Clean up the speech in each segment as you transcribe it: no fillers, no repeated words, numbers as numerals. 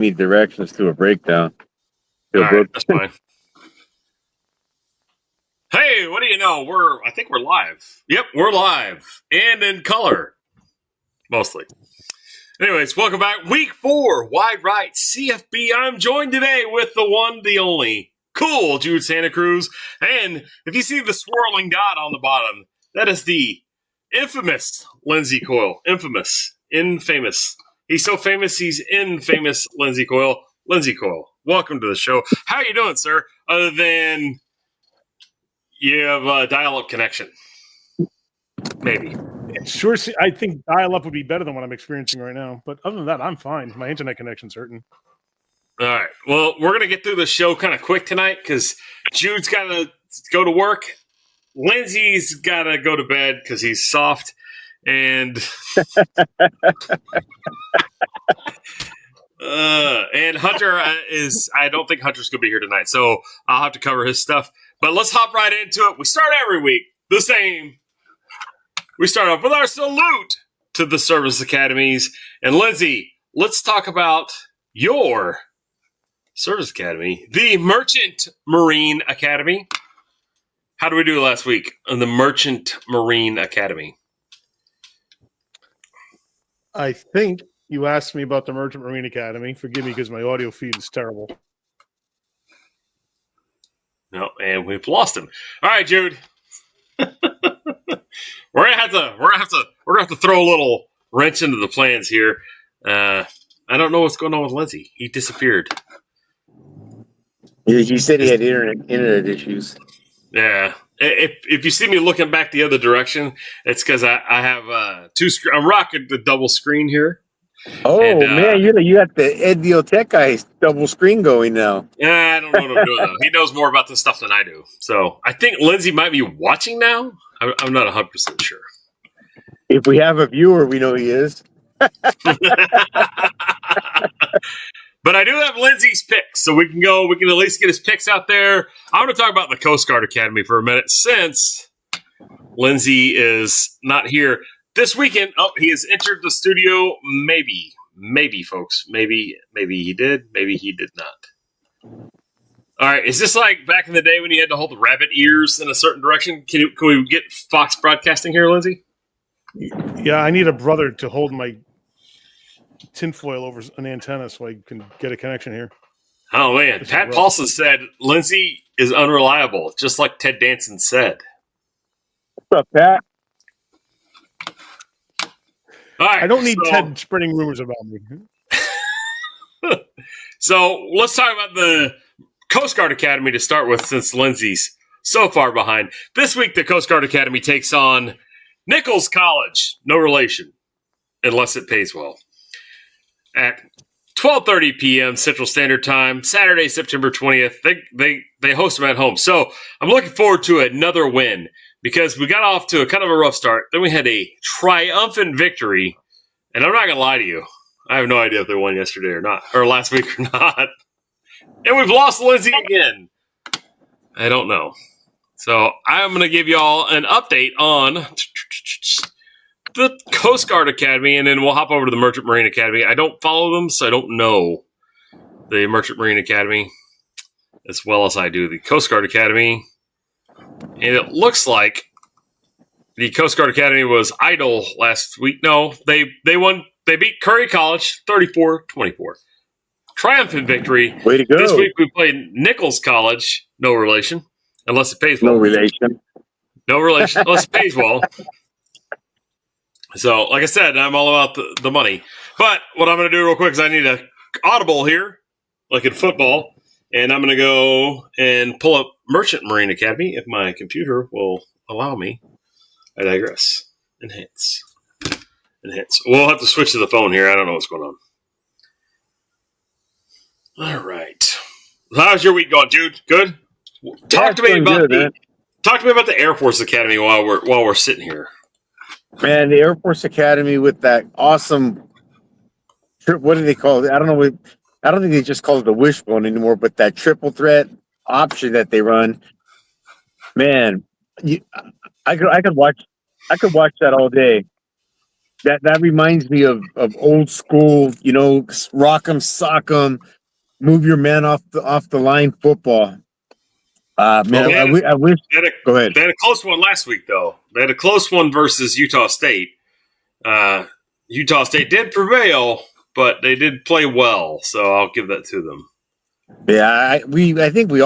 me directions to a breakdown. All right, that's fine. Hey, what do you know? I think we're live. Yep, we're live and in color, mostly. Anyways, welcome back. Week 4, Wide Right CFB. I'm joined today with the one, the only, cool Jude Santa Cruz. And if you see the swirling dot on the bottom, that is the infamous Lindsay Coyle. Infamous. He's so famous, he's infamous Lindsay Coyle. Lindsay Coyle, welcome to the show. How are you doing, sir? Other than you have a dial-up connection. Maybe. Sure, I think dial-up would be better than what I'm experiencing right now. But other than that, I'm fine. My internet connection's hurting. All right. Well, we're going to get through the show kind of quick tonight because Jude's got to go to work. Lindsay's got to go to bed because he's soft. And and Hunter I don't think Hunter's going to be here tonight. So I'll have to cover his stuff. But let's hop right into it. We start every week the same. We start off with our salute to the service academies. And Lindsay, let's talk about your service academy, the Merchant Marine Academy. How did we do last week on the Merchant Marine Academy? I think you asked me about the Merchant Marine Academy. Forgive me because my audio feed is terrible. No, and we've lost him. All right, Jude. We're gonna have to throw a little wrench into the plans here. I don't know what's going on with Lindsay. He disappeared. He said he had internet issues. Yeah. If you see me looking back the other direction, it's because I have two screens. I'm rocking the double screen here. Oh, and, man, you got the Ed Tech guy's double screen going now. Yeah, I don't know what I'm doing, though. He knows more about this stuff than I do. So I think Lindsay might be watching now. I'm not 100% sure. If we have a viewer, we know he is. But I do have Lindsay's picks, so we can at least get his picks out there. I want to talk about the Coast Guard Academy for a minute since Lindsay is not here. This weekend, he has entered the studio. Maybe, folks. Maybe he did. Maybe he did not. All right. Is this like back in the day when you had to hold the rabbit ears in a certain direction? Can we get Fox Broadcasting here, Lindsay? Yeah, I need a brother to hold my tinfoil over an antenna so I can get a connection here. Oh, man. Pat Paulson said Lindsay is unreliable, just like Ted Danson said. What's up, Pat? All right, I don't need Ted spreading rumors about me. So let's talk about the Coast Guard Academy to start with, since Lindsay's so far behind. This week, the Coast Guard Academy takes on Nichols College. No relation, unless it pays well. At 12:30 p.m. Central Standard Time, Saturday, September 20th. They host them at home. So I'm looking forward to another win, because we got off to a kind of a rough start. Then we had a triumphant victory. And I'm not going to lie to you. I have no idea if they won yesterday or not, or last week or not. And we've lost Lindsay again. I don't know. So I'm going to give you all an update on the Coast Guard Academy, and then we'll hop over to the Merchant Marine Academy. I don't follow them, so I don't know the Merchant Marine Academy as well as I do the Coast Guard Academy. And it looks like the Coast Guard Academy was idle last week. No, they won. They beat Curry College 34-24. Triumphant victory. Way to go. This week we played Nichols College. No relation, unless it pays well. No relation. No relation, unless it pays well. So, like I said, I'm all about the money. But what I'm going to do real quick is I need an audible here, like in football. And I'm going to go and pull up Merchant Marine Academy if my computer will allow me. I digress. Enhance. We'll have to switch to the phone here. I don't know what's going on. All right. How's your week going, Jude? Good? Talk to me about the Air Force Academy while we're sitting here. Man, the Air Force Academy with that awesome trip. What do they call it? I don't know. I don't think they just call it the wishbone anymore, but that triple threat option that they run. Man, I could watch that all day. that reminds me of old school, rock 'em, sock 'em, move your man off the line football. Man, Well, I wish. they had, a, Go ahead. they had a close one last week, though. They had a close one versus Utah State. Utah State did prevail, but they did play well, so I'll give that to them. Yeah, I think we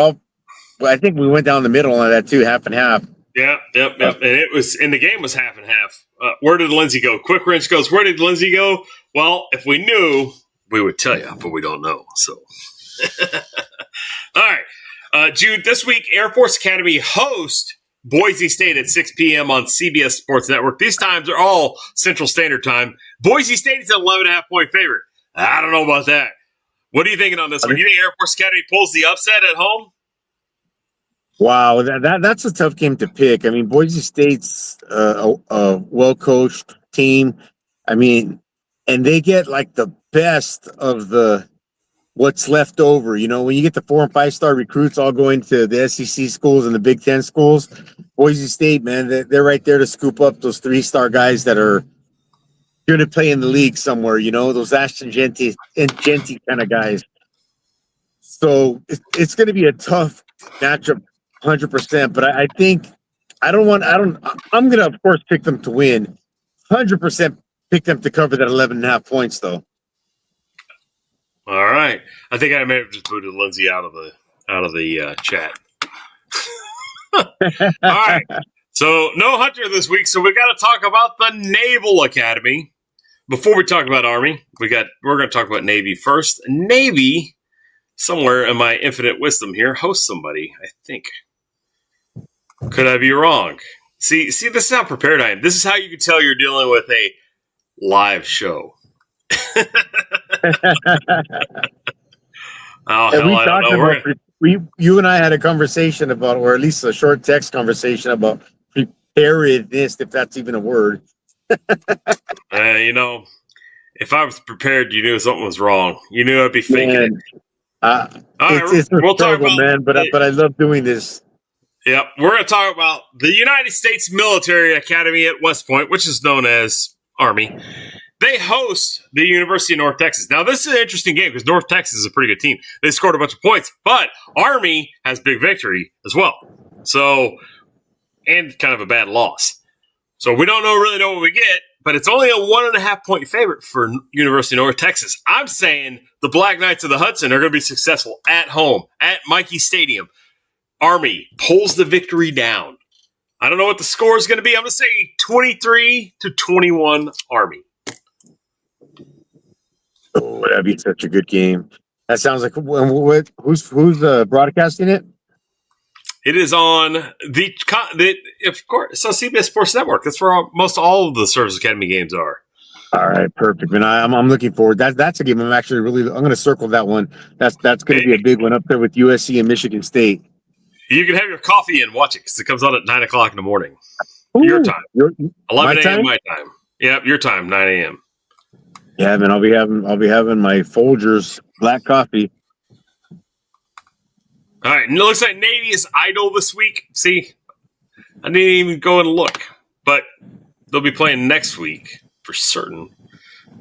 went down the middle on that too, half and half. Yep. And the game was half and half. Where did Lindsay go? Quick Wrench goes, where did Lindsay go? Well, if we knew, we would tell you, but we don't know. So, all right. Jude, this week, Air Force Academy host Boise State at 6 p.m. on CBS Sports Network. These times are all Central Standard Time. Boise State is an 11.5-point favorite. I don't know about that. What are you thinking on this one? You think Air Force Academy pulls the upset at home? Wow, that's a tough game to pick. I mean, Boise State's a well-coached team. I mean, and they get like the best of what's left over. When you get the 4 and 5-star recruits all going to the SEC schools and the Big Ten schools, Boise State, man, they're right there to scoop up those 3-star guys that are going to play in the league somewhere. Those Ashton Genty kind of guys. So it's going to be a tough matchup. 100%, but I think I'm going to, of course, pick them to win. 100% pick them to cover that 11.5 points, though. All right. I think I may have just booted Lindsay out of the chat. All right. So no Hunter this week, so we got to talk about the Naval Academy. Before we talk about Army, we're going to talk about Navy first. Navy, somewhere in my infinite wisdom here, hosts somebody, I think. Could I be wrong? See, this is how prepared I am. This is how you can tell you're dealing with a live show. You and I had a conversation about, or at least a short text conversation about preparedness, if that's even a word. If I was prepared, you knew something was wrong. You knew I'd be faking it. It's a struggle, man, but I love doing this. Yep, we're going to talk about the United States Military Academy at West Point, which is known as Army. They host the University of North Texas. Now, this is an interesting game because North Texas is a pretty good team. They scored a bunch of points, but Army has big victory as well. So, and kind of a bad loss. So we don't really know what we get, but it's only a 1.5-point favorite for University of North Texas. I'm saying the Black Knights of the Hudson are going to be successful at home, at Mikey Stadium. Army pulls the victory down. I don't know what the score is going to be. I'm going to say 23-21 Army. Oh, that'd be such a good game. That sounds like who's broadcasting it? It is on of course, it's on CBS Sports Network. That's where most all of the Service Academy games are. All right, perfect. And I'm looking forward. That's a game I'm actually I'm going to circle that one. That's going to be a big one up there with USC and Michigan State. You can have your coffee and watch it because it comes on at 9 o'clock in the morning. Ooh, your time. 11 a.m. time? my time. Yep, your time, 9 a.m. Yeah, man, I'll be having my Folgers black coffee. All right, and it looks like Navy is idle this week. See, I didn't even go and look, but they'll be playing next week for certain.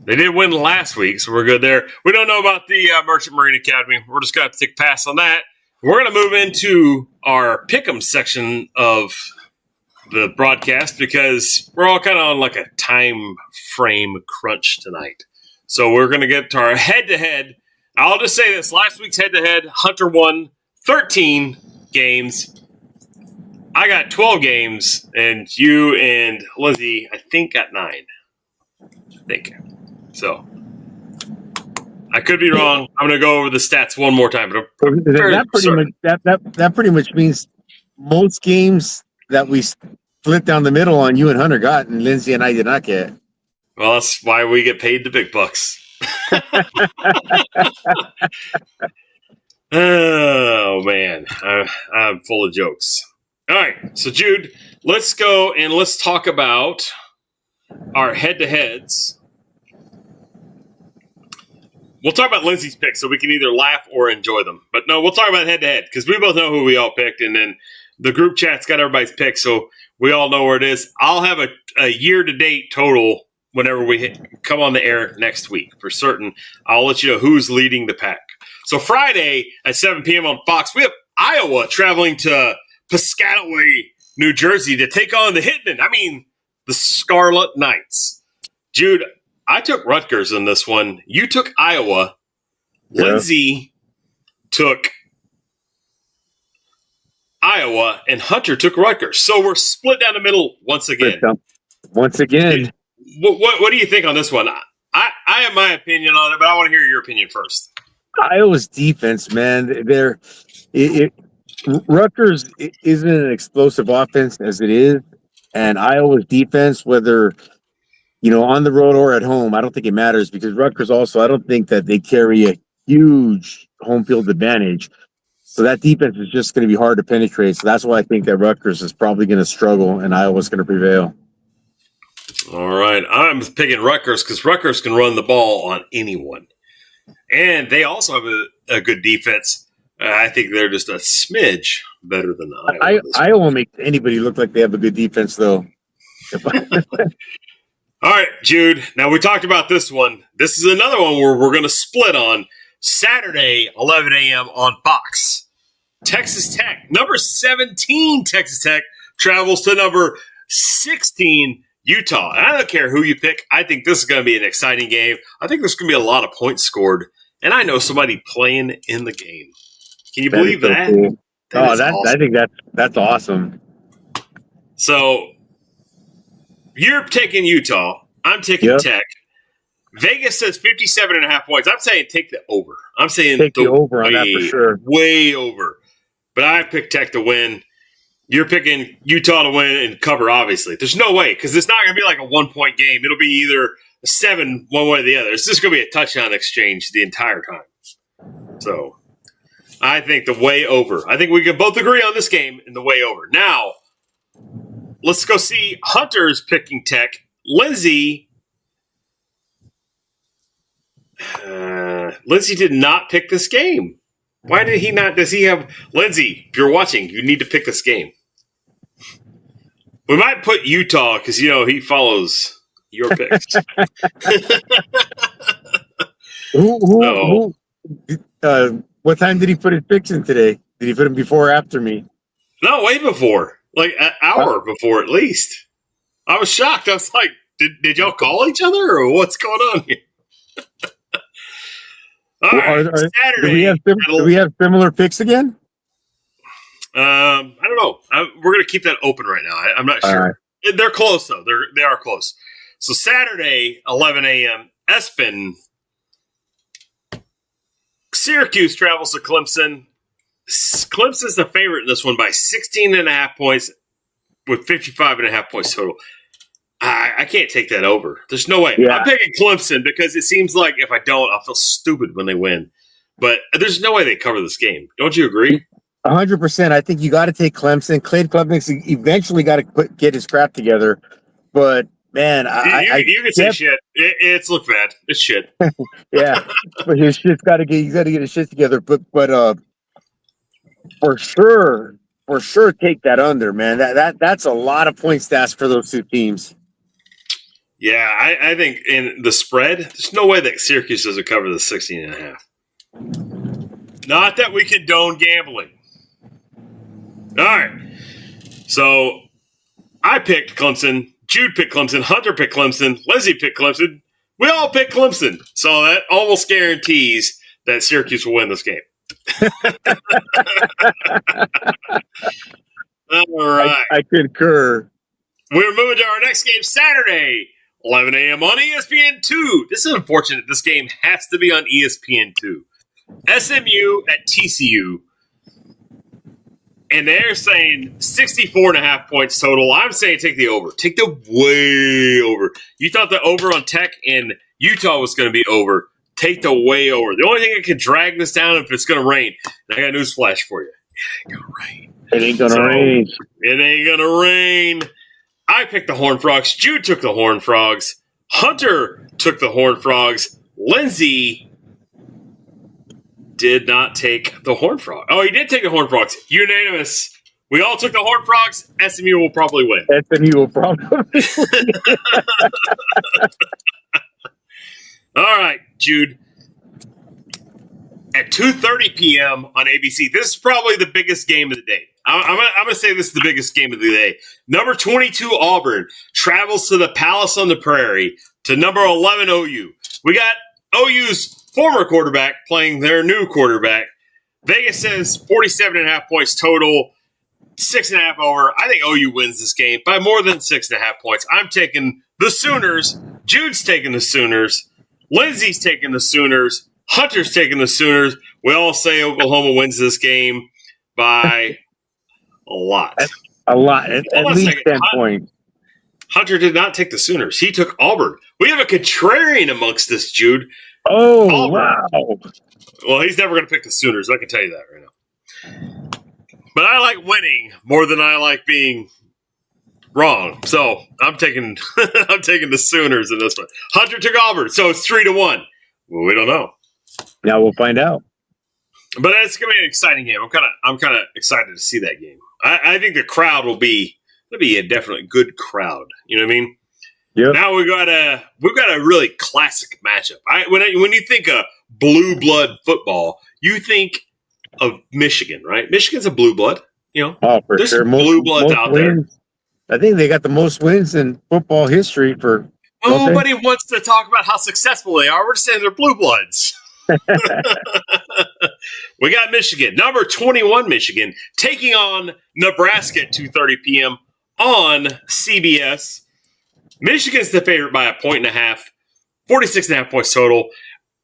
They did win last week, so we're good there. We don't know about the Merchant Marine Academy. We're just going to take a pass on that. We're going to move into our pick'em section of the broadcast because we're all kind of on like a time frame crunch tonight. So we're going to get to our head-to-head. I'll just say this. Last week's head-to-head, Hunter won 13 games. I got 12 games, and you and Lindsay, I think, got 9. I think. So I could be wrong. I'm going to go over the stats one more time. But that pretty much means most games that we split down the middle on you and Hunter got, and Lindsay and I did not get. Well, that's why we get paid the big bucks. Oh, man. I'm full of jokes. All right. So, Jude, let's go and let's talk about our head-to-heads. We'll talk about Lindsay's picks so we can either laugh or enjoy them. But no, we'll talk about head-to-head because we both know who we all picked, and then the group chat's got everybody's pick, so we all know where it is. I'll have a year-to-date total whenever we come on the air next week. For certain, I'll let you know who's leading the pack. So Friday at 7 p.m. on Fox, we have Iowa traveling to Piscataway, New Jersey to take on the the Scarlet Knights. Jude, I took Rutgers in this one. You took Iowa. Yeah. Lindsay took Iowa, and Hunter took Rutgers. So we're split down the middle once again. Once again. What do you think on this one? I have my opinion on it, but I want to hear your opinion first. Iowa's defense, man. Rutgers isn't an explosive offense as it is, and Iowa's defense, whether on the road or at home, I don't think it matters because Rutgers also, I don't think that they carry a huge home field advantage. So that defense is just going to be hard to penetrate. So that's why I think that Rutgers is probably going to struggle and Iowa's going to prevail. All right. I'm picking Rutgers because Rutgers can run the ball on anyone. And they also have a good defense. I think they're just a smidge better than Iowa. Iowa makes anybody look like they have a good defense, though. All right, Jude. Now, we talked about this one. This is another one where we're going to split on Saturday, 11 a.m. on Fox. Texas Tech, number 17 Texas Tech, travels to number 16 Utah. And I don't care who you pick. I think this is going to be an exciting game. I think there's going to be a lot of points scored. And I know somebody playing in the game. Can you believe that? So cool. Awesome. I think that's awesome. So you're taking Utah. I'm taking Tech. Vegas says 57.5 points. I'm saying take the over. I'm saying take the over on that for sure. Way over. But I picked Tech to win. You're picking Utah to win and cover, obviously. There's no way, because it's not going to be like a 1-point game. It'll be either a 7 one way or the other. It's just going to be a touchdown exchange the entire time. So I think the way over. I think we can both agree on this game in the way over. Now, let's go see Hunter's picking Tech. Lindsay did not pick this game. Why did he not? Does he have Lindsay? If you're watching, you need to pick this game. We might put Utah because he follows your picks. What time did he put his picks in today? Did he put them before or after me? No, way before, like an hour before at least. I was shocked. I was like, did y'all call each other or what's going on here? All right, Saturday. Do we have similar picks again? I don't know. We're going to keep that open right now. I'm not sure. Right. They're close, though. They are close. So Saturday, 11 a.m., Espen. Syracuse travels to Clemson. Clemson's the favorite in this one by 16.5 points with 55.5 points total. I can't take that over. There's no way. Yeah. I'm picking Clemson because it seems like if I don't, I'll feel stupid when they win. But there's no way they cover this game. Don't you agree? 100%. I think you got to take Clemson. Clay Klubnik's eventually got to get his crap together. But, man, you can say shit. It's look bad. It's shit. Yeah. But his shit's got to get his shit together. But for sure, take that under, man. That's a lot of points to ask for those two teams. Yeah, I think in the spread, there's no way that Syracuse doesn't cover the 16.5. Not that we condone gambling. All right. So I picked Clemson. Jude picked Clemson. Hunter picked Clemson. Leslie picked Clemson. We all picked Clemson. So that almost guarantees that Syracuse will win this game. All right. I concur. We're moving to our next game Saturday. 11 a.m. on ESPN2. This is unfortunate. This game has to be on ESPN2. SMU at TCU. And they're saying 64.5 points total. I'm saying take the over. Take the way over. You thought the over on Tech and Utah was going to be over. Take the way over. The only thing that can drag this down if it's going to rain. And I got a news flash for you. It ain't going to rain. It ain't going to rain. It ain't going to rain. I picked the Horned Frogs. Jude took the Horned Frogs. Hunter took the Horned Frogs. Lindsay did not take the Horned Frog. Oh, he did take the Horned Frogs. Unanimous. We all took the Horned Frogs. SMU will probably win. SMU will probably. All right, Jude. At 2:30 p.m. on ABC, this is probably the biggest game of the day. I'm gonna say this is the biggest game of the day. Number 22 Auburn travels to the Palace on the Prairie to number 11 OU. We got OU's former quarterback playing their new quarterback. Vegas says 47.5 points total, 6.5 over. I think OU wins this game by more than 6.5 points. I'm taking the Sooners. Jude's taking the Sooners. Lindsay's taking the Sooners. Hunter's taking the Sooners. We all say Oklahoma wins this game by a lot. A lot. At least 10 points. Hunter did not take the Sooners. He took Auburn. We have a contrarian amongst us, Jude. Oh, Auburn. wow. Well, he's never going to pick the Sooners. I can tell you that right now. But I like winning more than I like being wrong. So I'm taking I'm taking the Sooners in this one. Hunter took Auburn, so it's 3-1. Well, we don't know. Now we'll find out. But it's going to be an exciting game. I'm kind of excited to see that game. I think the crowd will be a definitely good crowd. You know what I mean? Yeah. Now we've got a really classic matchup. When you think of blue blood football, you think of Michigan, right? Michigan's a blue blood. You know, oh, for there's sure. some blue bloods out wins. There. I think they got the most wins in football history. Nobody wants to talk about how successful they are. We're just saying they're blue bloods. We got Michigan, number 21 Michigan, taking on Nebraska at 2:30 p.m. on CBS. Michigan's the favorite by 1.5 points, 46.5 points total.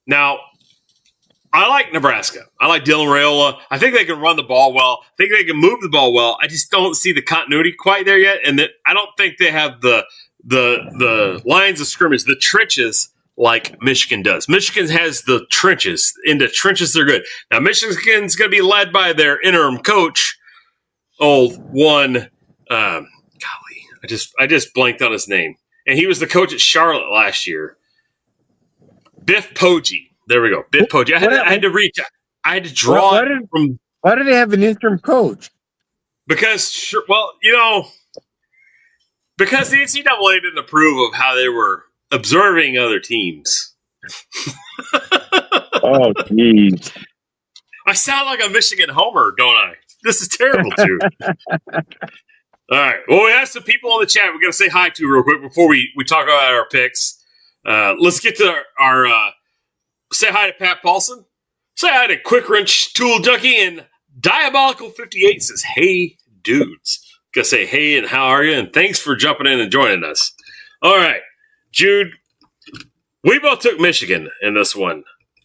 Now, I like Nebraska. I like Dylan Raiola. I think they can run the ball well. I think they can move the ball well. I just don't see the continuity quite there yet, and I don't think they have the lines of scrimmage, the trenches, like Michigan does. Michigan has the trenches. In the trenches, they're good. Now, Michigan's going to be led by their interim coach, golly, I just blanked on his name. And he was the coach at Charlotte last year. Biff Poggi. There we go. Biff Poggi. I had to reach out. I had to draw it from. Why do they have an interim coach? Because the NCAA didn't approve of how they were observing other teams. Oh, jeez. I sound like a Michigan homer, don't I? This is terrible, too. All right. Well, we have some people in the chat we're going to say hi to real quick before we talk about our picks. Let's get to our say hi to Pat Paulson. Say hi to Quick Wrench Tool Junkie, and Diabolical 58 says, hey, dudes. Gonna say hey and how are you? And thanks for jumping in and joining us. All right. Jude, we both took Michigan in this one.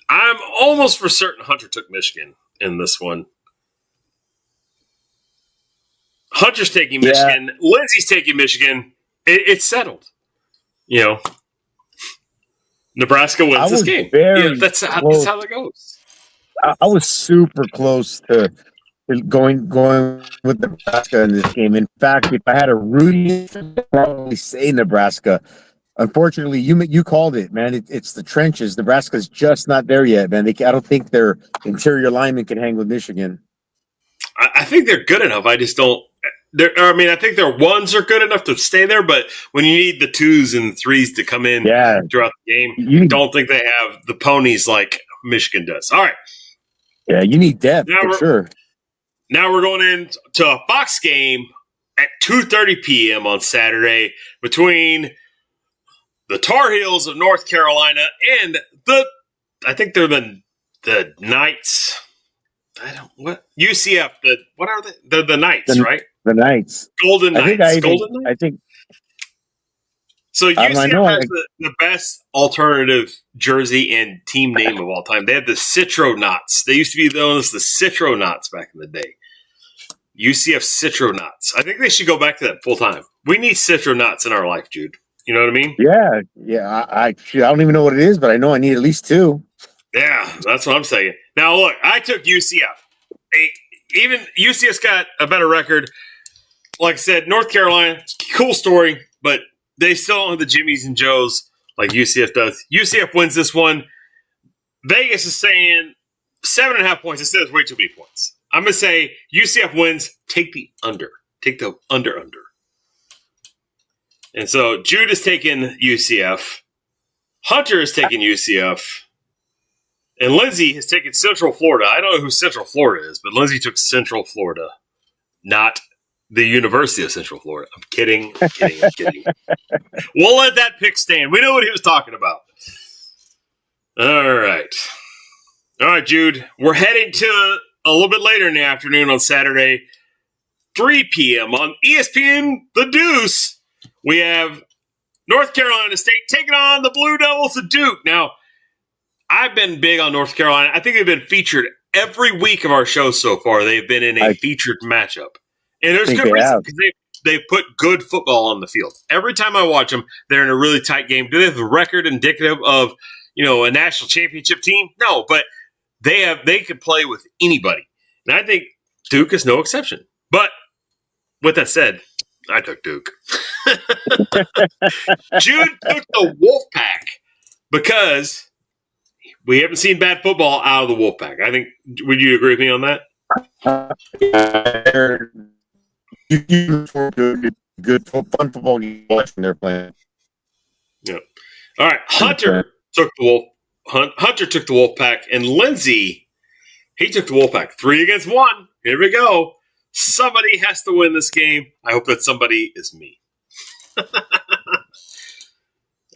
I'm almost for certain Hunter took Michigan in this one. Hunter's taking Michigan. Yeah. Lindsay's taking Michigan. It's settled. You know, Nebraska wins this game. That's how that goes. I was super close to going with Nebraska in this game. In fact, if I had a rooting, I'd probably say Nebraska. Unfortunately, you called it, man. It's the trenches. Nebraska's just not there yet, man. I don't think their interior linemen can hang with Michigan. I think they're good enough. I just don't. I think their ones are good enough to stay there, but when you need the 2s and 3s to come in throughout the game, I don't think they have the ponies like Michigan does. All right. Yeah, you need depth for sure. Now we're going into a Fox game at 2:30 p.m. on Saturday between the Tar Heels of North Carolina and I think they're the Knights. UCF. What are they? They're the Knights, right? The Knights. Golden Knights. Golden Knights? I think. So UCF has the best alternative jersey and team name of all time. They had the Citronauts. They used to be known as the Citronauts back in the day. UCF Citronauts. I think they should go back to that full time. We need Citronauts in our life, Jude. You know what I mean? Yeah. I don't even know what it is, but I know I need at least 2. Yeah, that's what I'm saying. Now, look, I took UCF. Even UCF's got a better record. Like I said, North Carolina, cool story, but they still don't have the Jimmies and Joes like UCF does. UCF wins this one. Vegas is saying 7.5 points. It says way too many points. I'm going to say UCF wins. Take the under. Take the under. And so Jude is taking UCF. Hunter is taking UCF. And Lindsay has taken Central Florida. I don't know who Central Florida is, but Lindsay took Central Florida, not the University of Central Florida. I'm kidding. We'll let that pick stand. We know what he was talking about. All right, Jude. We're heading to a little bit later in the afternoon on Saturday, 3 p.m. on ESPN The Deuce. We have North Carolina State taking on the Blue Devils of Duke. Now, I've been big on North Carolina. I think they've been featured every week of our show so far. They've been in a featured matchup. And there's good reason because they've put good football on the field. Every time I watch them, they're in a really tight game. Do they have the record indicative of, a national championship team? No, but they could play with anybody. And I think Duke is no exception. But with that said, I took Duke. Jude took the Wolfpack because we haven't seen bad football out of the Wolfpack. I think, would you agree with me on that? Good fun football you watch when they're playing. Yeah. All right. Hunter took the Wolfpack, and Lindsay, he took the Wolfpack. 3-1. Here we go. Somebody has to win this game. I hope that somebody is me. All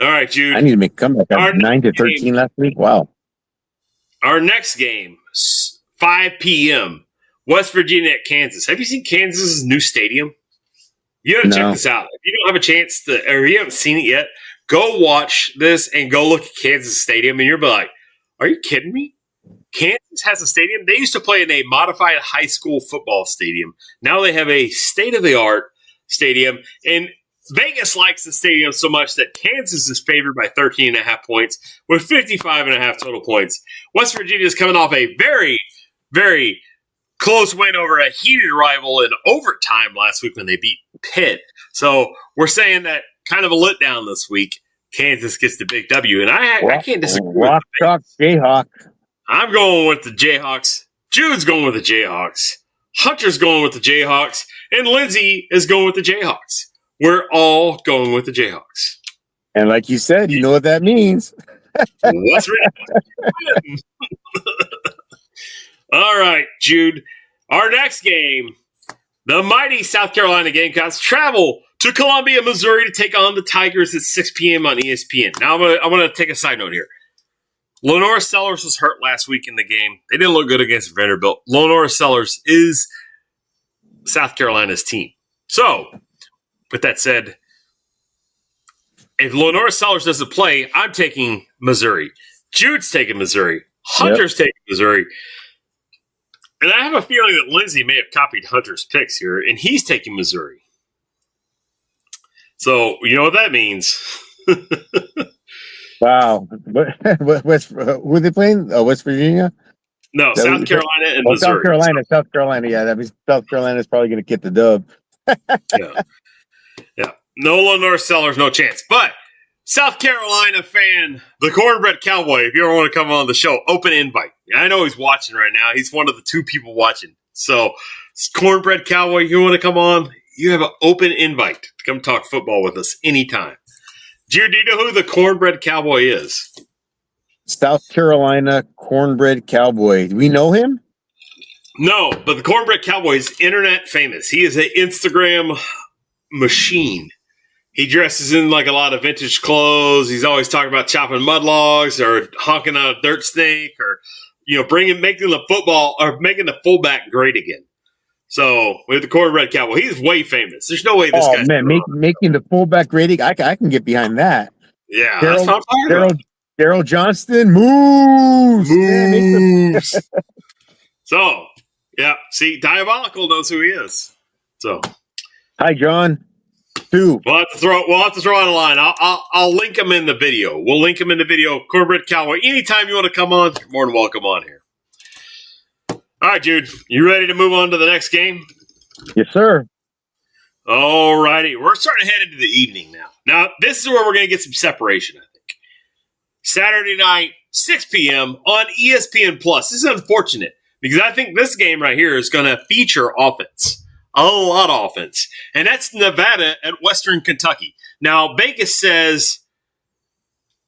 right, Jude. I need to make a comeback. 9-13 last week. Wow. Our next game, 5 p.m., West Virginia at Kansas. Have you seen Kansas' new stadium? You got to check this out. If you don't have a chance to, or you haven't seen it yet, go watch this and go look at Kansas Stadium, and you'll be like, are you kidding me? Kansas has a stadium. They used to play in a modified high school football stadium. Now they have a state-of-the-art stadium, and Vegas likes the stadium so much that Kansas is favored by 13.5 points with 55.5 total points. West Virginia is coming off a very, very close win over a heated rival in overtime last week when they beat Pitt. So we're saying that kind of a letdown this week. Kansas gets the big W, and I can't disagree with Jayhawk. I'm going with the Jayhawks. Jude's going with the Jayhawks. Hunter's going with the Jayhawks. And Lindsay is going with the Jayhawks. We're all going with the Jayhawks. And like you said, you know what that means. What's really All right, Jude. Our next game, the mighty South Carolina Gamecocks travel to Columbia, Missouri to take on the Tigers at 6 p.m. on ESPN. Now, I'm going to take a side note here. Lenora Sellers was hurt last week in the game. They didn't look good against Vanderbilt. Lenora Sellers is South Carolina's team. So, with that said, if Lenora Sellers doesn't play, I'm taking Missouri. Jude's taking Missouri. Hunter's taking Missouri. And I have a feeling that Lindsay may have copied Hunter's picks here, and he's taking Missouri. So, you know what that means. Wow. Who are they playing? West Virginia? No, South Carolina and Missouri. South Carolina. Yeah, that means South Carolina is probably going to get the dub. Yeah. No Lenore Sellers, no chance. But South Carolina fan, the Cornbread Cowboy, if you ever want to come on the show, open invite. I know he's watching right now. He's one of the 2 people watching. So, Cornbread Cowboy, you want to come on? You have an open invite to come talk football with us anytime. Jude, do you know who the Cornbread Cowboy is? South Carolina Cornbread Cowboy. Do we know him? No, but the Cornbread Cowboy is internet famous. He is an Instagram machine. He dresses in like a lot of vintage clothes. He's always talking about chopping mud logs or honking on a dirt snake or, making the fullback great again. So with the Cornbread Cowboy, he's way famous. There's no way this guy's making the fullback great. I can get behind that. Yeah, that's what I'm talking about. Daryl Johnston moves. So, yeah. See, Diabolical knows who he is. So, hi, John. We'll have to throw on a line. I'll link him in the video. We'll link him in the video. Cornbread Cowboy. Anytime you want to come on, you're more than welcome on here. All right, Jude. You ready to move on to the next game? Yes, sir. All righty. We're starting to head into the evening now. Now, this is where we're going to get some separation, I think. Saturday night, 6 p.m. on ESPN+. This is unfortunate because I think this game right here is going to feature offense, a lot of offense, and that's Nevada at Western Kentucky. Now, Vegas says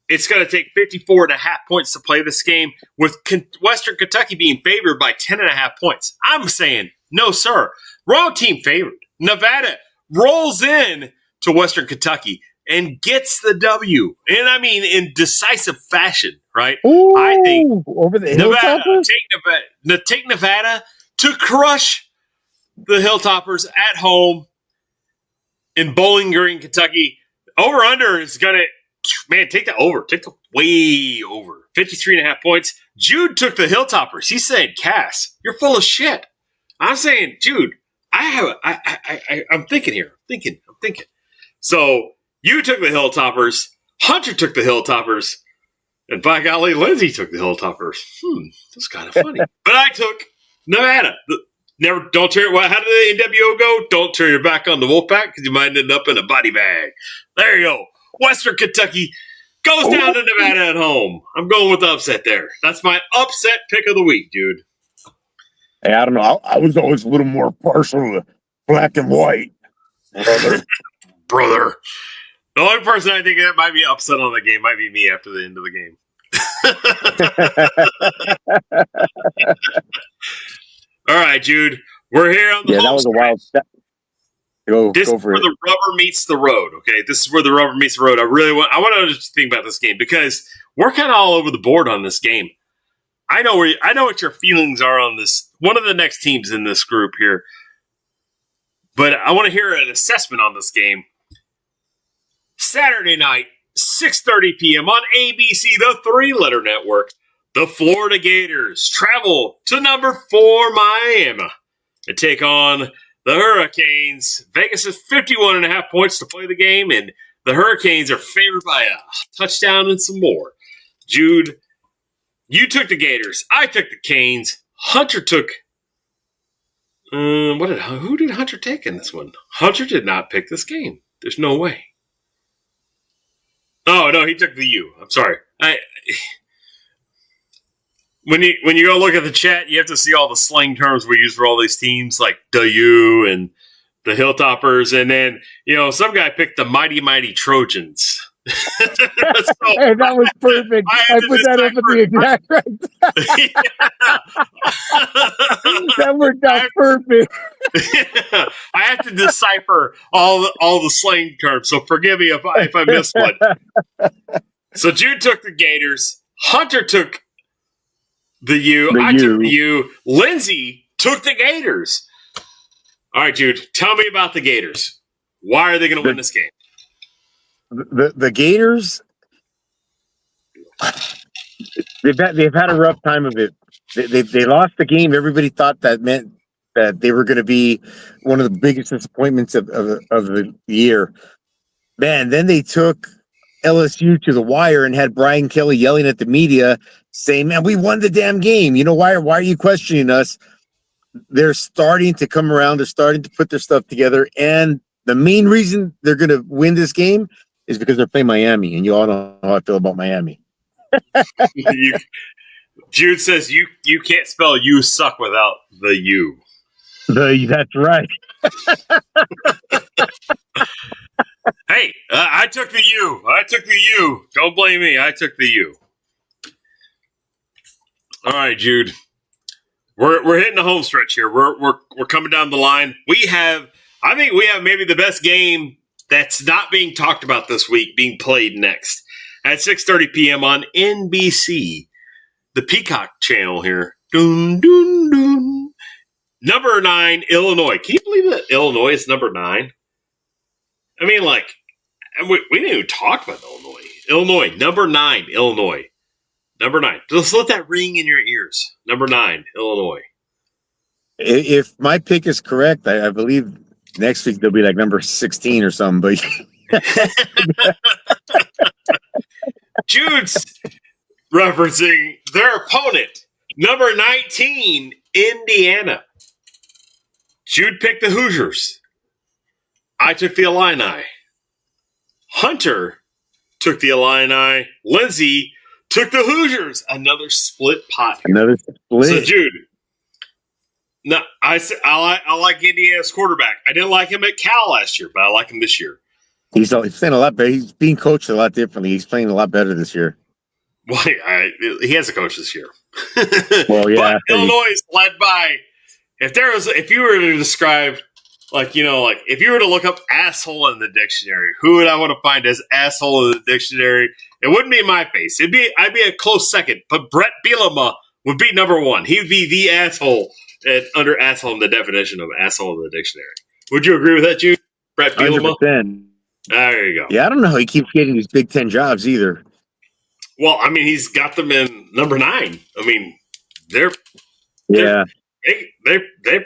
it's going to take 54.5 points to play this game, with Western Kentucky being favored by 10.5 points. I'm saying, no, sir. Wrong team favored. Nevada rolls in to Western Kentucky and gets the W. And I mean, in decisive fashion, right? Ooh, I think over the Nevada, Hilltoppers? take Nevada to crush the Hilltoppers at home in Bowling Green, Kentucky. Over-under is going to, man, take the over. Take the way over. 53.5 points. Jude took the Hilltoppers. He said, Cass, you're full of shit. I'm saying, Jude, I'm thinking here. I'm thinking. So you took the Hilltoppers. Hunter took the Hilltoppers. And by golly, Lindsay took the Hilltoppers. That's kind of funny. But I took Nevada. Don't turn. How did the NWO go? Don't turn your back on the Wolfpack because you might end up in a body bag. There you go. Western Kentucky goes down to Nevada at home. I'm going with the upset there. That's my upset pick of the week, dude. Hey, I don't know. I was always a little more partial to black and white, brother. The only person I think that might be upset on the game might be me after the end of the game. All right, Jude. We're here on the that was a wild step. This is where the rubber meets the road. Okay, this is where the rubber meets the road. I want to just think about this game because we're kind of all over the board on this game. I know what your feelings are on this. One of the next teams in this group here, but I want to hear an assessment on this game. Saturday night, 6:30 p.m. on ABC, the three-letter network. The Florida Gators travel to number 4 Miami and take on the Hurricanes. Vegas is 51.5 points to play the game, and the Hurricanes are favored by a touchdown and some more. Jude, you took the Gators. I took the Canes. Hunter took. Who did Hunter take in this one? Hunter did not pick this game. There's no way. Oh no, he took the U. I'm sorry. When you go look at the chat, you have to see all the slang terms we use for all these teams, like the U and the Hilltoppers, and then some guy picked the Mighty Trojans. Hey, that was perfect. I put that up at the exact right time. That worked out perfect. I have to decipher all the slang terms, so forgive me if I missed one. So Jude took the Gators. Hunter took the U. I took the U. Lindsay took the Gators. All right, Jude, tell me about the Gators. Why are they going to win this game? The Gators, they've had a rough time of it. They lost the game. Everybody thought that meant that they were going to be one of the biggest disappointments of the year. Man, then they took LSU to the wire and had Brian Kelly yelling at the media saying, "Man, we won the damn game. Why are you questioning us?" They're starting to come around. They're starting to put their stuff together. And the main reason they're going to win this game is because they're playing Miami, and you all know how I feel about Miami. Jude says you can't spell "you suck" without the U. That's right. Hey, I took the U. I took the U. Don't blame me. I took the U. All right, Jude. We're hitting the home stretch here. We're coming down the line. I think we have maybe the best game that's not being talked about this week being played next at 6:30 p.m. on NBC, the Peacock channel here. Dun, dun, dun. Number 9, Illinois. Can you believe that Illinois is number 9? I mean, we didn't even talk about Illinois. Illinois, number 9, Illinois. Number 9. Just let that ring in your ears. Number 9, Illinois. If my pick is correct, I believe next week they'll be like number 16 or something. But Jude's referencing their opponent, number 19, Indiana. Jude picked the Hoosiers. I took the Illini. Hunter took the Illini. Lindsay took the Hoosiers. Another split pot here. Another split. So, Jude, No, I like Indiana's quarterback. I didn't like him at Cal last year, but I like him this year. He's playing a lot better. He's being coached a lot differently. He's playing a lot better this year. Well, he has a coach this year. Well, yeah, but Illinois is led by. If you were to describe, if you were to look up asshole in the dictionary, who would I want to find as asshole in the dictionary? It wouldn't be my face. I'd be a close second, but Brett Bielema would be number one. He would be the asshole under asshole in the definition of asshole in the dictionary. Would you agree with that, Jude? Brett Bielema? 100%. There you go. Yeah, I don't know how he keeps getting these Big Ten jobs either. Well, I mean, he's got them in number 9. I mean, they're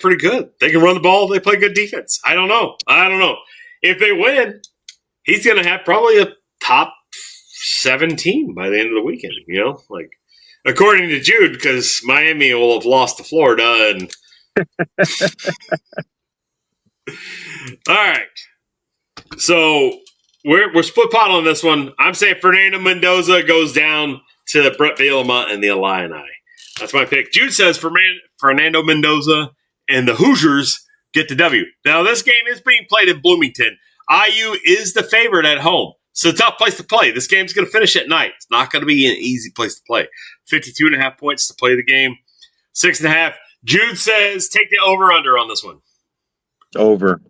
pretty good. They can run the ball. They play good defense. I don't know. If they win, he's going to have probably a top 7 team by the end of the weekend. According to Jude, because Miami will have lost to Florida. And all right, so we're split pot on this one. I'm saying Fernando Mendoza goes down to Brett Bielema and the Illini. That's my pick. Jude says Fernando Mendoza and the Hoosiers get the W. Now, this game is being played in Bloomington. IU is the favorite at home. So it's a tough place to play. This game's going to finish at night. It's not going to be an easy place to play. 52.5 points to play the game. 6.5. Jude says take the over-under on this one. Over.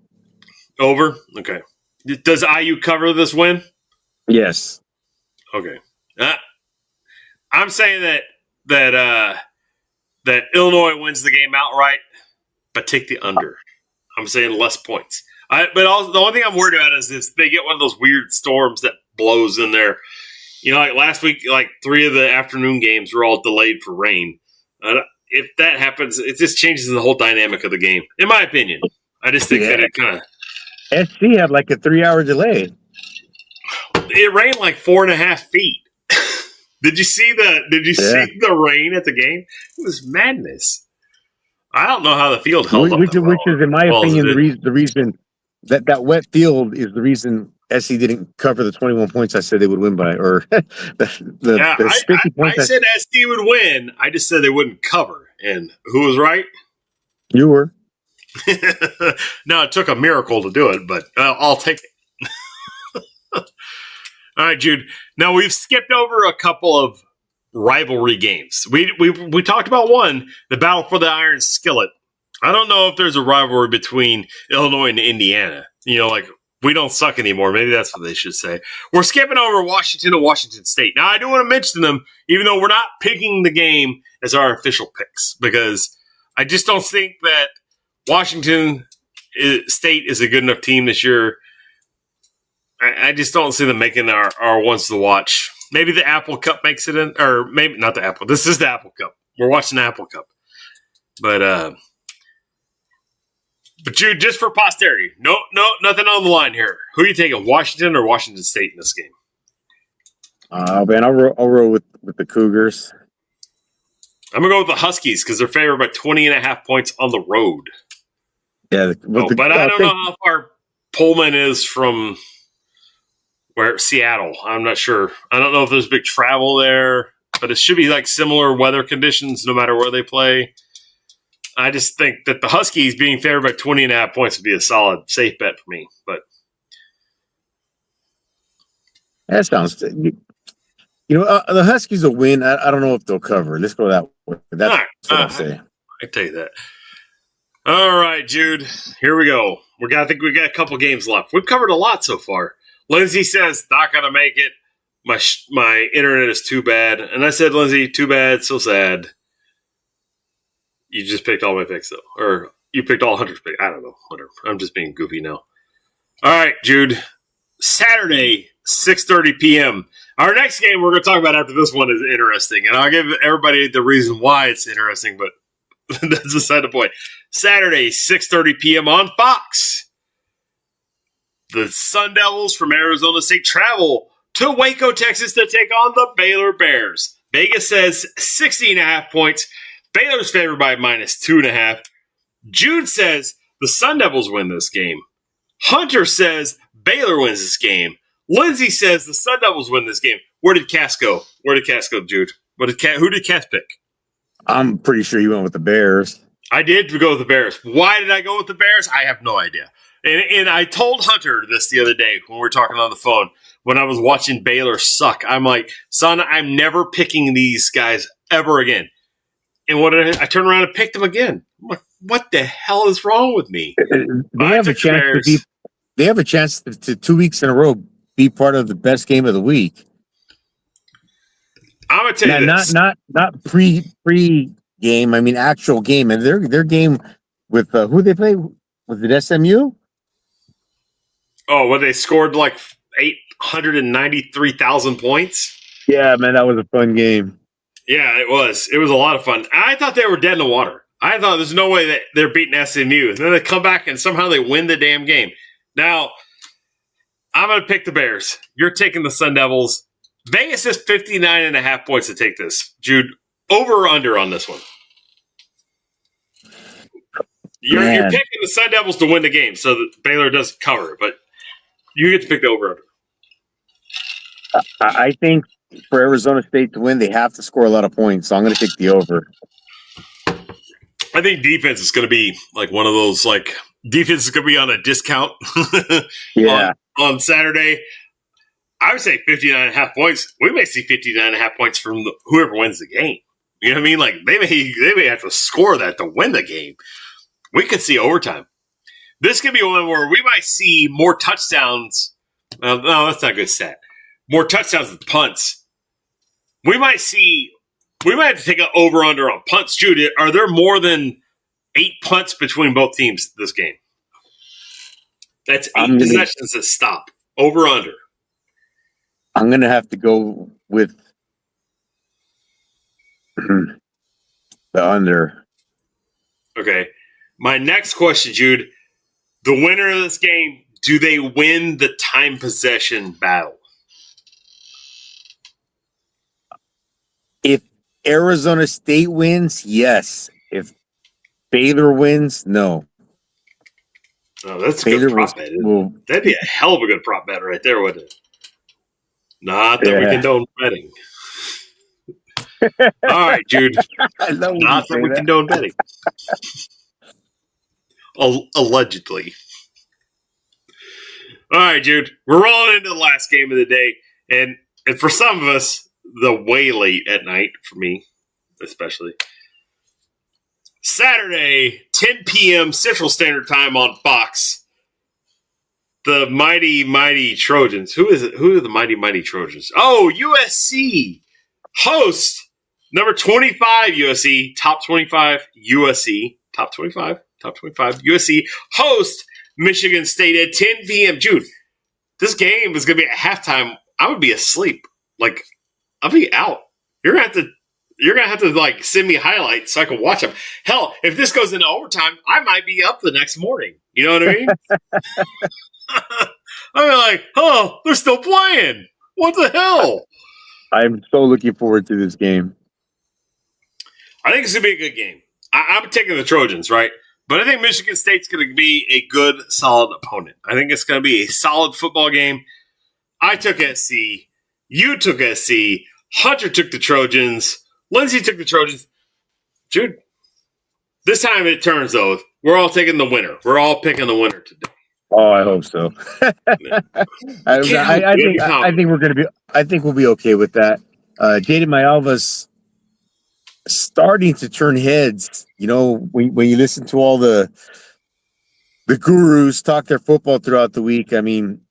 Over? Okay. Does IU cover this win? Yes. Okay. I'm saying that Illinois wins the game outright, but take the under. I'm saying less points. But also, the only thing I'm worried about is this: they get one of those weird storms that blows in there. Like last week, 3 of the afternoon games were all delayed for rain. If that happens, it just changes the whole dynamic of the game, in my opinion. I just think that it kind of... SC had a 3-hour delay. It rained 4.5 feet. Did you see see the rain at the game? It was madness. I don't know how the field held up. Which is, in my opinion, the reason that wet field is the reason SC didn't cover the 21 points I said they would win by, or the 50 points. I said SC would win. I just said they wouldn't cover. And who was right? You were. No, it took a miracle to do it, but I'll take it. All right, Jude. Now, we've skipped over a couple of rivalry games. We talked about one, the battle for the Iron Skillet. I don't know if there's a rivalry between Illinois and Indiana. We don't suck anymore. Maybe that's what they should say. We're skipping over Washington and Washington State. Now, I do want to mention them, even though we're not picking the game as our official picks, because I just don't think that Washington State is a good enough team this year. I just don't see them making our ones to watch. Maybe the Apple Cup makes it in, or maybe not the Apple. This is the Apple Cup. We're watching the Apple Cup. But Jude, just for posterity, no, nothing on the line here. Who are you taking, Washington or Washington State in this game? Man, I'll roll with the Cougars. I'm going to go with the Huskies because they're favored by 20.5 points on the road. Yeah, but I don't know how far Pullman is from Seattle. I'm not sure. I don't know if there's big travel there, but it should be similar weather conditions no matter where they play. I just think that the Huskies being favored by 20.5 points would be a solid, safe bet for me. But that sounds. The Huskies will win. I don't know if they'll cover. Let's go that way. That's what I'll say. I tell you that. All right, Jude. Here we go. I think we got a couple games left. We've covered a lot so far. Lindsay says not gonna make it. My internet is too bad, and I said, Lindsay, too bad, so sad. You just picked all my picks, though. Or you picked all Hunter's picks. I don't know. Whatever. I'm just being goofy now. All right, Jude. Saturday, 6:30 p.m. Our next game we're going to talk about after this one is interesting. And I'll give everybody the reason why it's interesting, but that's beside the point. Saturday, 6:30 p.m. on Fox. The Sun Devils from Arizona State travel to Waco, Texas to take on the Baylor Bears. Vegas says 60.5 points. Baylor's favored by -2.5. Jude says the Sun Devils win this game. Hunter says Baylor wins this game. Lindsay says the Sun Devils win this game. Where did Cass go? Jude? Who did Cass pick? I'm pretty sure you went with the Bears. I did go with the Bears. Why did I go with the Bears? I have no idea. And I told Hunter this the other day when we were talking on the phone when I was watching Baylor suck. I'm like, son, I'm never picking these guys ever again. And what did I turned around and picked them again. I'm like, what the hell is wrong with me? They have a chance to be. They have a chance to 2 weeks in a row be part of the best game of the week. I'm gonna tell you this. Not pre game. I mean actual game, and their game with who they play. Was it SMU? Oh, well, they scored like 893,000 points. Yeah, man, that was a fun game. Yeah, it was. It was a lot of fun. I thought they were dead in the water. I thought there's no way that they're beating SMU. And then they come back and somehow they win the damn game. Now, I'm going to pick the Bears. You're taking the Sun Devils. Vegas is 59.5 points to take this. Jude, over or under on this one? You're picking the Sun Devils to win the game, so that Baylor doesn't cover, but you get to pick the over-under. I think for Arizona State to win, they have to score a lot of points, so I'm going to take the over. I think defense is going to be like one of those, like, defense is going to be on a discount on Saturday. I would say 59.5 points. We may see 59.5 points from whoever wins the game. You know what I mean? Like, they may have to score that to win the game. We could see overtime. This could be one where we might see more touchdowns. No, that's not a good stat. More touchdowns than punts. We might have to take an over-under on punts. Jude, are there more than 8 punts between both teams this game? That's 8 possessions that stop. Over-under. I'm going to have to go with the under. Okay. My next question, Jude. The winner of this game, do they win the time possession battle? If Arizona State wins, yes. If Baylor wins, no. Oh, that's a good prop bet. That'd be a hell of a good prop bet right there, wouldn't it? Not that we condone betting. All right, Jude. Not that we condone betting. Allegedly. All right, Jude. We're rolling into the last game of the day. And for some of us, the way late at night, for me especially. Saturday, 10 p.m. Central Standard Time on Fox. The mighty, mighty Trojans. Who is it? Who are the mighty, mighty Trojans? Oh, USC host number 25 USC, top 25 USC, top 25 USC host Michigan State at 10 p.m. Jude, this game is going to be at halftime. I would be asleep. Like, I'll be out. You're gonna have to like send me highlights so I can watch them. Hell, if this goes into overtime, I might be up the next morning. You know what I mean? I'm like, oh, they're still playing. What the hell? I'm so looking forward to this game. I think it's gonna be a good game. I'm taking the Trojans, right? But I think Michigan State's going to be a good, solid opponent. I think it's going to be a solid football game. I took SC. You took SC. Hunter took the Trojans. Lindsay took the Trojans. Jude, this time it turns, though. We're all taking the winner. We're all picking the winner today. Oh, I hope so. I think we're going to be. I think we'll be okay with that. Jaden Mayalva's starting to turn heads. You know, when you listen to all the gurus talk their football throughout the week, I mean,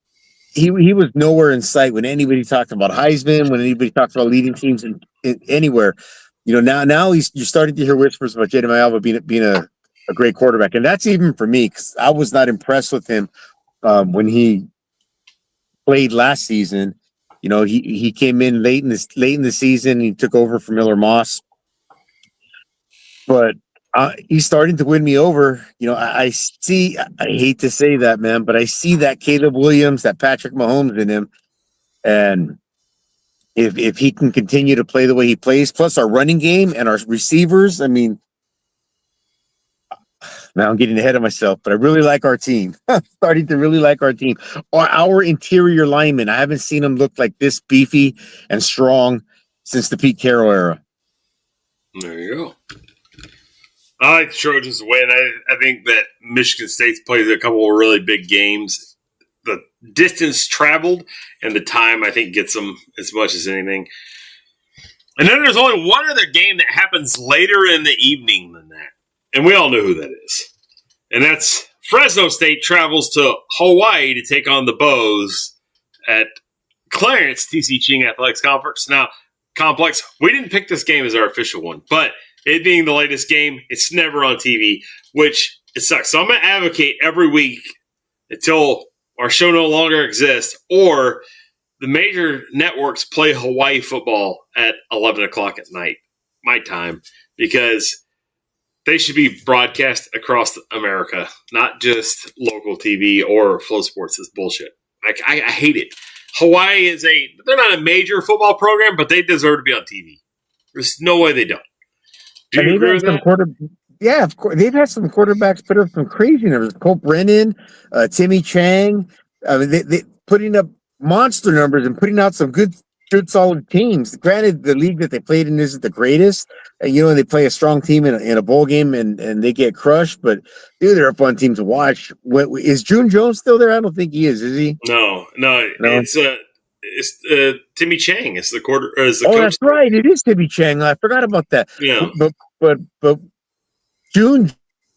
he was nowhere in sight when anybody talked about Heisman, when anybody talked about leading teams in anywhere. You know, now you're starting to hear whispers about Jaden Mayalva being a great quarterback, and that's even for me because I was not impressed with him when he played last season. You know, he came in late in the season. He took over for Miller Moss. But he's starting to win me over. You know, I hate to say that, man, but I see that Caleb Williams, that Patrick Mahomes in him. And if he can continue to play the way he plays, plus our running game and our receivers, I mean, now I'm getting ahead of myself, but I really like our team. Starting to really like our team. Our interior linemen, I haven't seen them look like this beefy and strong since the Pete Carroll era. There you go. I like the Trojans to win. I think that Michigan State's played a couple of really big games. The distance traveled and the time, I think, gets them as much as anything. And then there's only one other game that happens later in the evening than that. And we all know who that is. And that's Fresno State travels to Hawaii to take on the Bows at Clarence TC Ching Athletics Complex. We didn't pick this game as our official one, but it being the latest game, it's never on TV, which it sucks. So I'm going to advocate every week until our show no longer exists or the major networks play Hawaii football at 11 o'clock at night, my time, because they should be broadcast across America, not just local TV or Flow Sports. Is bullshit. I hate it. Hawaii they're not a major football program, but they deserve to be on TV. There's no way they don't. Do you agree with that? Yeah, of course. They've had some quarterbacks put up some crazy numbers. Cole Brennan, Timmy Chang. They putting up monster numbers and putting out some good solid teams. Granted, the league that they played in isn't the greatest. And they play a strong team in a bowl game and they get crushed. But dude, they're a fun team to watch. Is June Jones still there? I don't think he is he? No. It's Timmy Chang. It's the coach. That's right. It is Timmy Chang. I forgot about that. Yeah. But June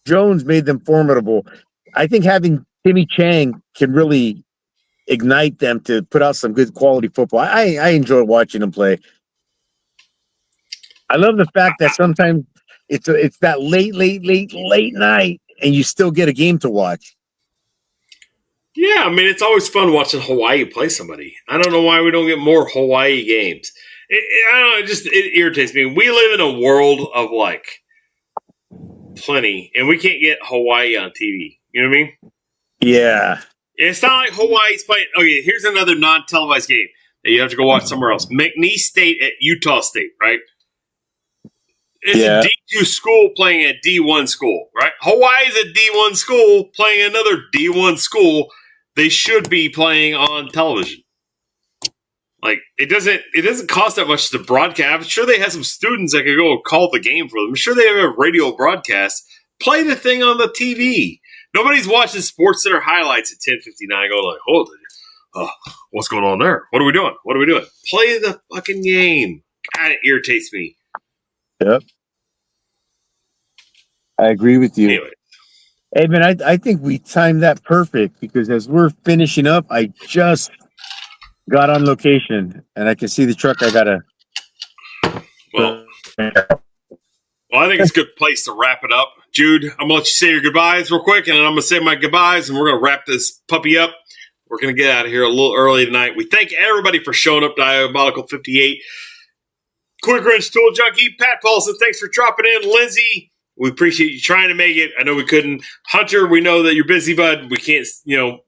Jones made them formidable. I think having Timmy Chang can really ignite them to put out some good quality football. I enjoy watching them play. I love the fact that sometimes it's that late night and you still get a game to watch. Yeah, I mean, it's always fun watching Hawaii play somebody. I don't know why we don't get more Hawaii games. I don't know, it irritates me. We live in a world of plenty, and we can't get Hawaii on TV. You know what I mean? Yeah. It's not like Hawaii's playing. Okay, here's another non-televised game that you have to go watch somewhere else. McNeese State at Utah State, right? It's a D2 school playing a D1 school, right? Hawaii's a D1 school playing another D1 school. They should be playing on television. It doesn't cost that much to broadcast. I'm sure they have some students that could go call the game for them. I'm sure they have a radio broadcast. Play the thing on the TV. Nobody's watching Sports Center highlights at 10:59 going hold it. What's going on there? What are we doing? Play the fucking game. God, it irritates me. Yep. I agree with you. Anyway. Hey, man, I think we timed that perfect because as we're finishing up, I just got on location and I can see the truck. I got to. Well, I think it's a good place to wrap it up. Jude, I'm going to let you say your goodbyes real quick, and then I'm going to say my goodbyes, and we're going to wrap this puppy up. We're going to get out of here a little early tonight. We thank everybody for showing up to Diabolical 58. Quick Wrench Tool Junkie, Pat Paulson, thanks for dropping in. Lindsay, we appreciate you trying to make it. I know we couldn't. Hunter, we know that you're busy, bud. We can't,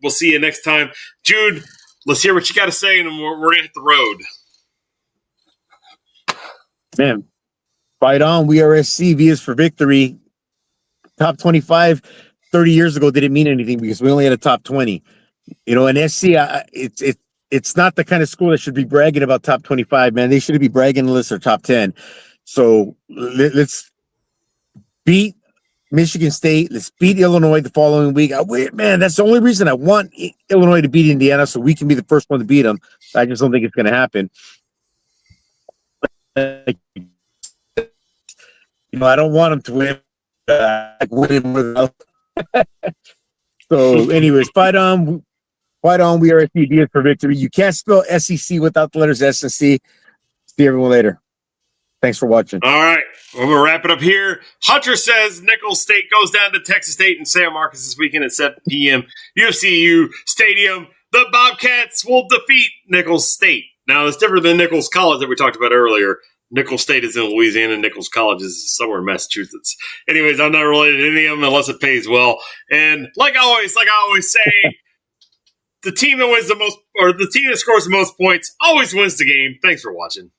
we'll see you next time. Jude, let's hear what you got to say, and we're going to hit the road. Man, fight on. We are SC. V is for victory. Top 25 30 years ago didn't mean anything because we only had a top 20. And SC, it's not the kind of school that should be bragging about top 25, man. They should be bragging unless they're top 10. So let's beat Michigan State. Let's beat Illinois the following week. Man, that's the only reason I want Illinois to beat Indiana so we can be the first one to beat them. I just don't think it's going to happen. I don't want them to win. So, anyways, fight on. We are SC for victory. You can't spell SEC without the letters S and C. See everyone later. Thanks for watching. All right, we're gonna wrap it up here. Hunter says Nicholls State goes down to Texas State and San Marcos this weekend at 7 p.m. UFCU Stadium. The Bobcats will defeat Nicholls State. Now, it's different than Nicholls College that we talked about earlier. Nicholls State is in Louisiana. Nicholls College is somewhere in Massachusetts. Anyways, I'm not related to any of them unless it pays well. And like I always say, the team that wins the most, or the team that scores the most points always wins the game. Thanks for watching.